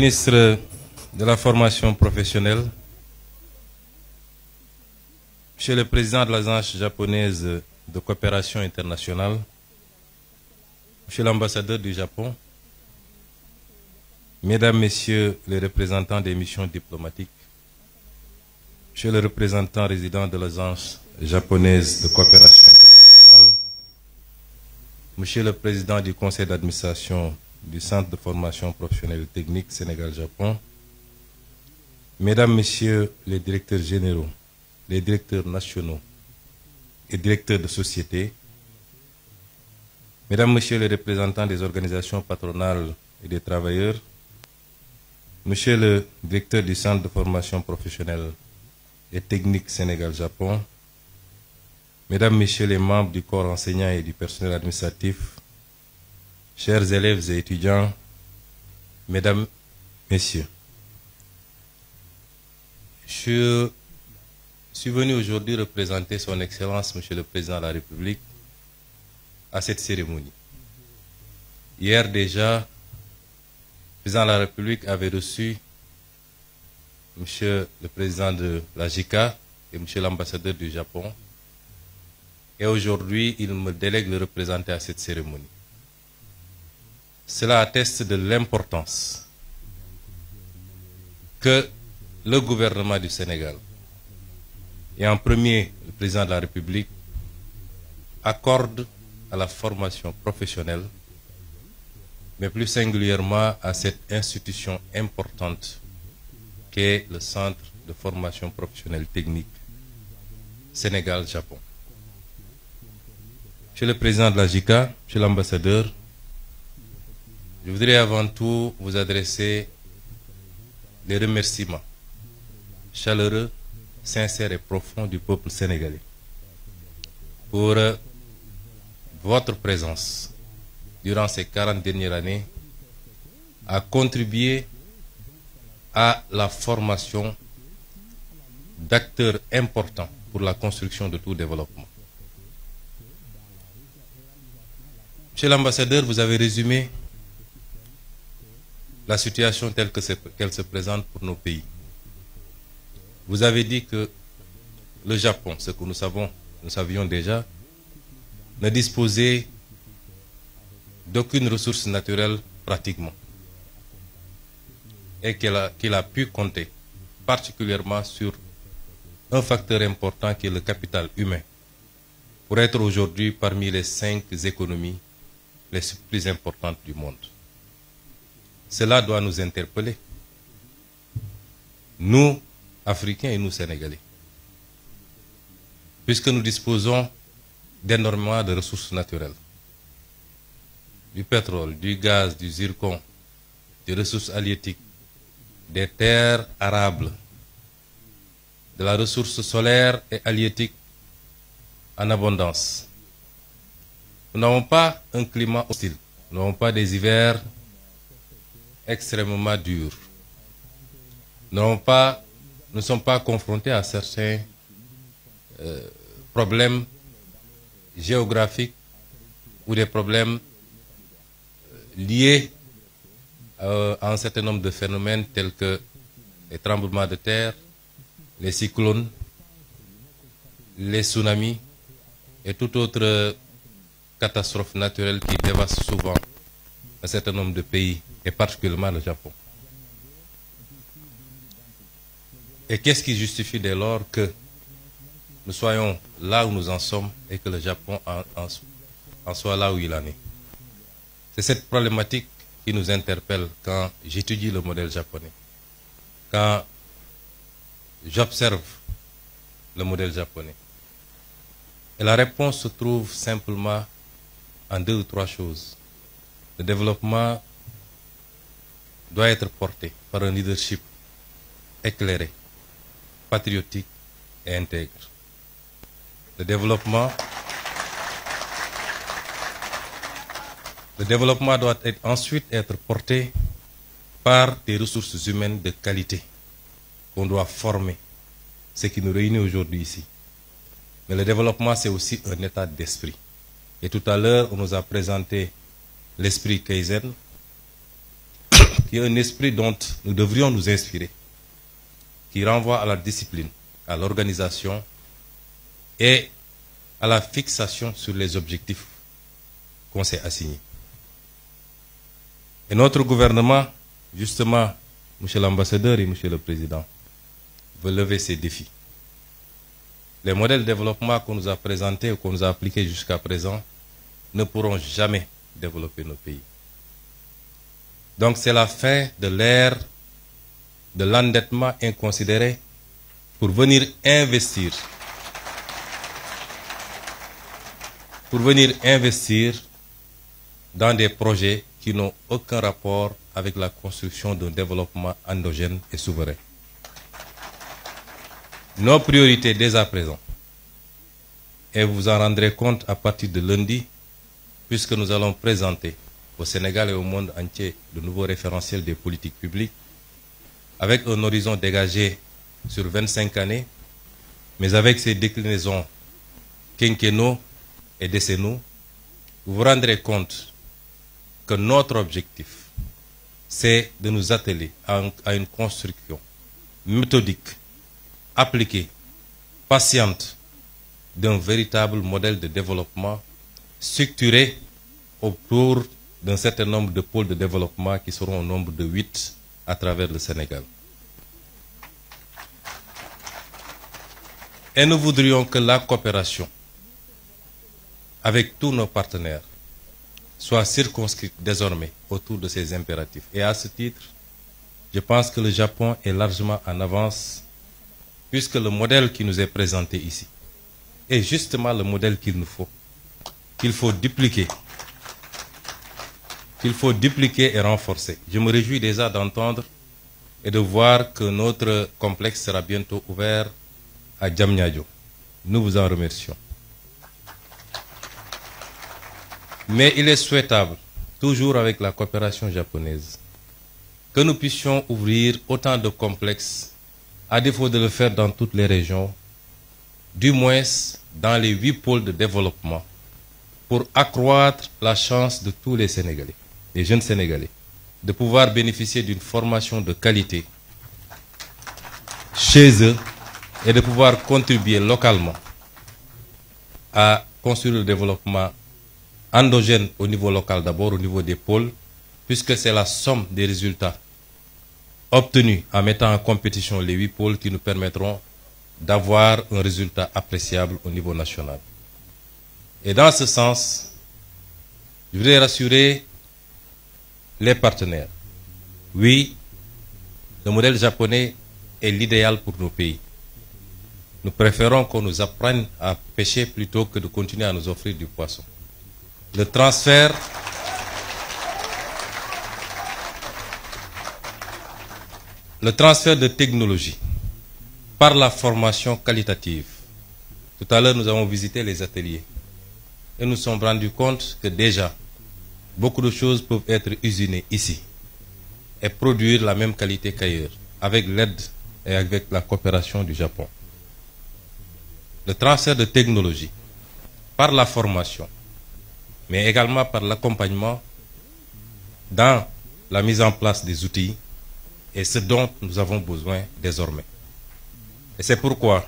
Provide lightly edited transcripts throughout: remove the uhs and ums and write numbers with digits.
Ministre de la formation professionnelle, Monsieur le Président de l'Agence japonaise de coopération internationale, Monsieur l'ambassadeur du Japon, Mesdames, Messieurs les représentants des missions diplomatiques, Monsieur le représentant résident de l'Agence japonaise de coopération internationale, Monsieur le Président du Conseil d'administration du Centre de formation professionnelle technique Sénégal-Japon, Mesdames, Messieurs les directeurs généraux, les directeurs nationaux et directeurs de société, Mesdames, Messieurs les représentants des organisations patronales et des travailleurs, Monsieur le directeur du Centre de formation professionnelle et technique Sénégal-Japon, Mesdames, Messieurs les membres du corps enseignant et du personnel administratif, chers élèves et étudiants, Mesdames, Messieurs, je suis venu aujourd'hui représenter Son Excellence, Monsieur le Président de la République, à cette cérémonie. Hier déjà, le Président de la République avait reçu Monsieur le Président de la JICA et Monsieur l'ambassadeur du Japon. Et aujourd'hui, il me délègue de le représenter à cette cérémonie. Cela atteste de l'importance que le gouvernement du Sénégal, et en premier le Président de la République, accorde à la formation professionnelle, mais plus singulièrement à cette institution importante qu'est le Centre de formation professionnelle technique Sénégal-Japon. Monsieur le Président de la JICA, Monsieur l'ambassadeur, je voudrais avant tout vous adresser les remerciements chaleureux, sincères et profonds du peuple sénégalais pour votre présence durant ces 40 dernières années à contribuer à la formation d'acteurs importants pour la construction de tout développement. Monsieur l'ambassadeur, vous avez résumé la situation telle qu'elle se présente pour nos pays. Vous avez dit que le Japon, ce que nous savions déjà, ne disposait d'aucune ressource naturelle pratiquement, et qu'il a pu compter particulièrement sur un facteur important qui est le capital humain, pour être aujourd'hui parmi les 5 économies les plus importantes du monde. Cela doit nous interpeller, nous, Africains et nous, Sénégalais, puisque nous disposons d'énormément de ressources naturelles, du pétrole, du gaz, du zircon, des ressources halieutiques, des terres arables, de la ressource solaire et halieutique en abondance. Nous n'avons pas un climat hostile, nous n'avons pas des hivers extrêmement durs. Nous ne sommes pas confrontés à certains problèmes géographiques ou des problèmes liés à un certain nombre de phénomènes tels que les tremblements de terre, les cyclones, les tsunamis et toute autre catastrophe naturelle qui dévaste souvent un certain nombre de pays, et particulièrement le Japon. Et qu'est-ce qui justifie dès lors que nous soyons là où nous en sommes et que le Japon en soit là où il en est? C'est cette problématique qui nous interpelle quand j'étudie le modèle japonais, quand j'observe le modèle japonais. Et la réponse se trouve simplement en 2 ou 3 choses. Le développement doit être porté par un leadership éclairé, patriotique et intègre. Le développement doit ensuite être porté par des ressources humaines de qualité qu'on doit former, ce qui nous réunit aujourd'hui ici. Mais le développement, c'est aussi un état d'esprit. Et tout à l'heure, on nous a présenté l'esprit Kaizen, qui est un esprit dont nous devrions nous inspirer, qui renvoie à la discipline, à l'organisation et à la fixation sur les objectifs qu'on s'est assignés. Et notre gouvernement, justement, Monsieur l'ambassadeur et Monsieur le Président, veut lever ces défis. Les modèles de développement qu'on nous a présentés ou qu'on nous a appliqués jusqu'à présent ne pourront jamais développer nos pays. Donc c'est la fin de l'ère de l'endettement inconsidéré pour venir investir dans des projets qui n'ont aucun rapport avec la construction d'un développement endogène et souverain. Nos priorités dès à présent, et vous vous en rendrez compte à partir de lundi, puisque nous allons présenter au Sénégal et au monde entier de nouveaux référentiels des politiques publiques, avec un horizon dégagé sur 25 années, mais avec ces déclinaisons quinquennaux et décennaux, vous vous rendrez compte que notre objectif, c'est de nous atteler à une construction méthodique, appliquée, patiente, d'un véritable modèle de développement structuré autour d'un certain nombre de pôles de développement qui seront au nombre de 8 à travers le Sénégal. Et nous voudrions que la coopération avec tous nos partenaires soit circonscrite désormais autour de ces impératifs. Et à ce titre, je pense que le Japon est largement en avance, puisque le modèle qui nous est présenté ici est justement le modèle qu'il nous faut, qu'il faut dupliquer et renforcer. Je me réjouis déjà d'entendre et de voir que notre complexe sera bientôt ouvert à Diamniadio. Nous vous en remercions. Mais il est souhaitable, toujours avec la coopération japonaise, que nous puissions ouvrir autant de complexes, à défaut de le faire dans toutes les régions, du moins dans les 8 pôles de développement, pour accroître la chance de tous les Sénégalais, les jeunes Sénégalais, de pouvoir bénéficier d'une formation de qualité chez eux et de pouvoir contribuer localement à construire le développement endogène au niveau local d'abord, au niveau des pôles, puisque c'est la somme des résultats obtenus en mettant en compétition les 8 pôles qui nous permettront d'avoir un résultat appréciable au niveau national. Et dans ce sens, je voudrais rassurer les partenaires. Oui, le modèle japonais est l'idéal pour nos pays. Nous préférons qu'on nous apprenne à pêcher plutôt que de continuer à nous offrir du poisson. Le transfert de technologie par la formation qualitative. Tout à l'heure, nous avons visité les ateliers et nous sommes rendus compte que déjà, beaucoup de choses peuvent être usinées ici et produire la même qualité qu'ailleurs, avec l'aide et avec la coopération du Japon. Le transfert de technologie par la formation, mais également par l'accompagnement dans la mise en place des outils, est ce dont nous avons besoin désormais. Et c'est pourquoi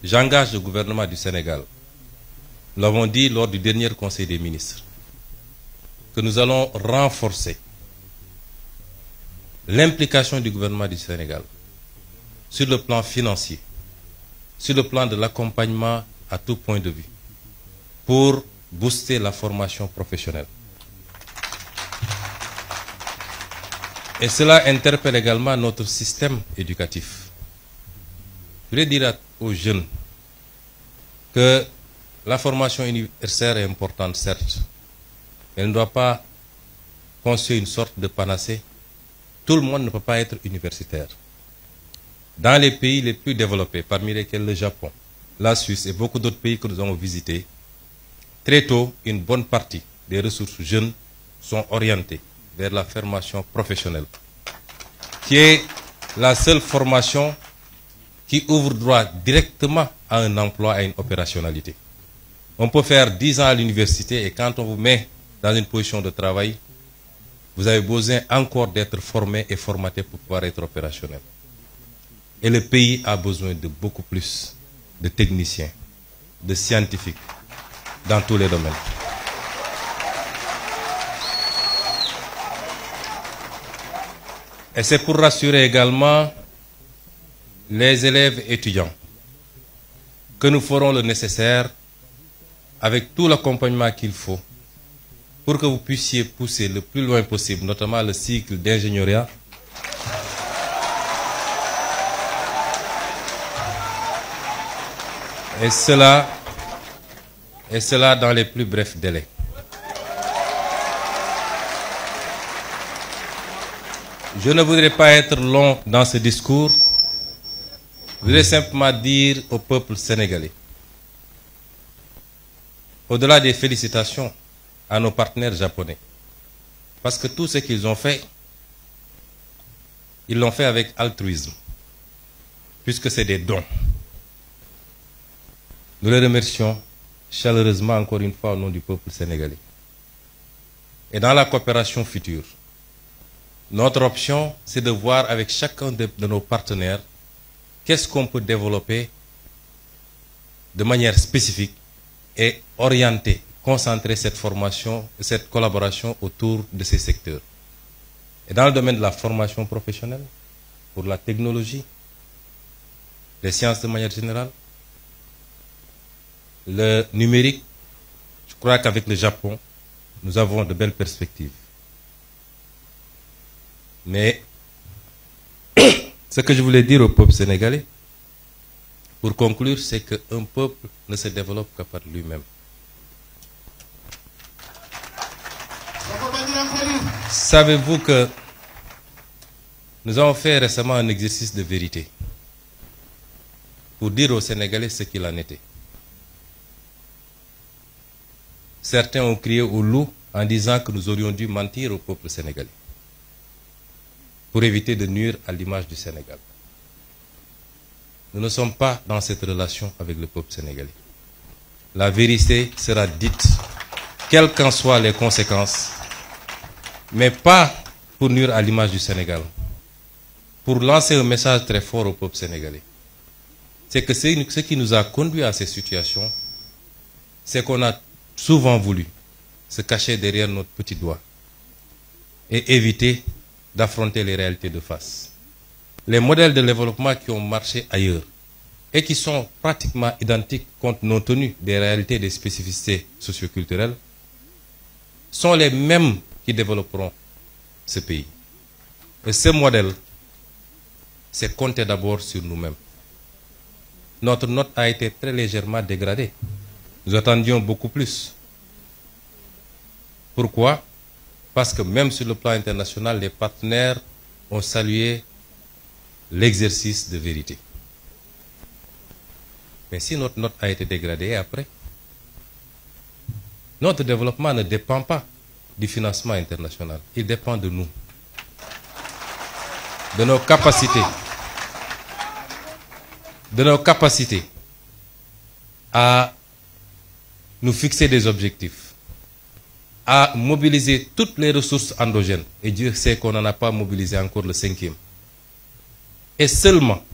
j'engage le gouvernement du Sénégal, nous l'avons dit lors du dernier Conseil des ministres, que nous allons renforcer l'implication du gouvernement du Sénégal sur le plan financier, sur le plan de l'accompagnement à tout point de vue, pour booster la formation professionnelle. Et cela interpelle également notre système éducatif. Je voudrais dire aux jeunes que la formation universitaire est importante, certes, mais elle ne doit pas construire une sorte de panacée. Tout le monde ne peut pas être universitaire. Dans les pays les plus développés, parmi lesquels le Japon, la Suisse et beaucoup d'autres pays que nous avons visités, très tôt, une bonne partie des ressources jeunes sont orientées vers la formation professionnelle, qui est la seule formation qui ouvre droit directement à un emploi, à une opérationnalité. On peut faire 10 ans à l'université et quand on vous met dans une position de travail, vous avez besoin encore d'être formé et formaté pour pouvoir être opérationnel. Et le pays a besoin de beaucoup plus de techniciens, de scientifiques, dans tous les domaines. Et c'est pour rassurer également les élèves étudiants que nous ferons le nécessaire avec tout l'accompagnement qu'il faut pour que vous puissiez pousser le plus loin possible, notamment le cycle d'ingénieuriat, et cela dans les plus brefs délais. Je ne voudrais pas être long dans ce discours. Je voudrais simplement dire au peuple sénégalais, au-delà des félicitations à nos partenaires japonais, parce que tout ce qu'ils ont fait, ils l'ont fait avec altruisme, puisque c'est des dons. Nous les remercions chaleureusement encore une fois au nom du peuple sénégalais. Et dans la coopération future, notre option, c'est de voir avec chacun de nos partenaires qu'est-ce qu'on peut développer de manière spécifique et orienter, concentrer cette formation, cette collaboration autour de ces secteurs. Et dans le domaine de la formation professionnelle, pour la technologie, les sciences de manière générale, le numérique, je crois qu'avec le Japon, nous avons de belles perspectives. Mais ce que je voulais dire au peuple sénégalais, pour conclure, c'est qu'un peuple ne se développe que par lui-même. Savez-vous que nous avons fait récemment un exercice de vérité pour dire aux Sénégalais ce qu'il en était. Certains ont crié au loup en disant que nous aurions dû mentir au peuple sénégalais pour éviter de nuire à l'image du Sénégal. Nous ne sommes pas dans cette relation avec le peuple sénégalais. La vérité sera dite, quelles qu'en soient les conséquences, mais pas pour nuire à l'image du Sénégal, pour lancer un message très fort au peuple sénégalais. C'est que ce qui nous a conduit à ces situations, c'est qu'on a souvent voulu se cacher derrière notre petit doigt et éviter d'affronter les réalités de face. Les modèles de développement qui ont marché ailleurs et qui sont pratiquement identiques compte tenu des réalités et des spécificités socioculturelles sont les mêmes qui développeront ce pays. Et ce modèle, c'est compter d'abord sur nous-mêmes. Notre note a été très légèrement dégradée. Nous attendions beaucoup plus. Pourquoi? Parce que même sur le plan international, les partenaires ont salué l'exercice de vérité. Mais si notre note a été dégradée après, notre développement ne dépend pas du financement international. Il dépend de nous, de nos capacités à nous fixer des objectifs, à mobiliser toutes les ressources endogènes. Et Dieu sait qu'on n'en a pas mobilisé encore le 5e. Et seulement,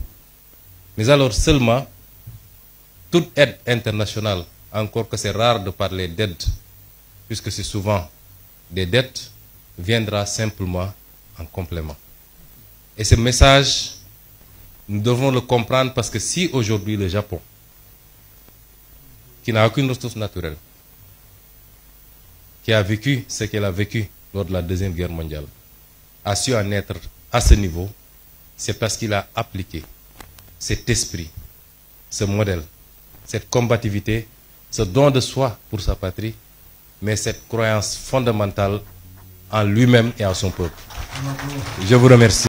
mais alors seulement, toute aide internationale, encore que c'est rare de parler d'aide, puisque c'est souvent des dettes, viendra simplement en complément. Et ce message, nous devons le comprendre parce que si aujourd'hui le Japon, qui n'a aucune ressource naturelle, qui a vécu ce qu'elle a vécu lors de la Deuxième Guerre mondiale, a su en être à ce niveau, c'est parce qu'il a appliqué cet esprit, ce modèle, cette combativité, ce don de soi pour sa patrie, mais cette croyance fondamentale en lui-même et en son peuple. Je vous remercie.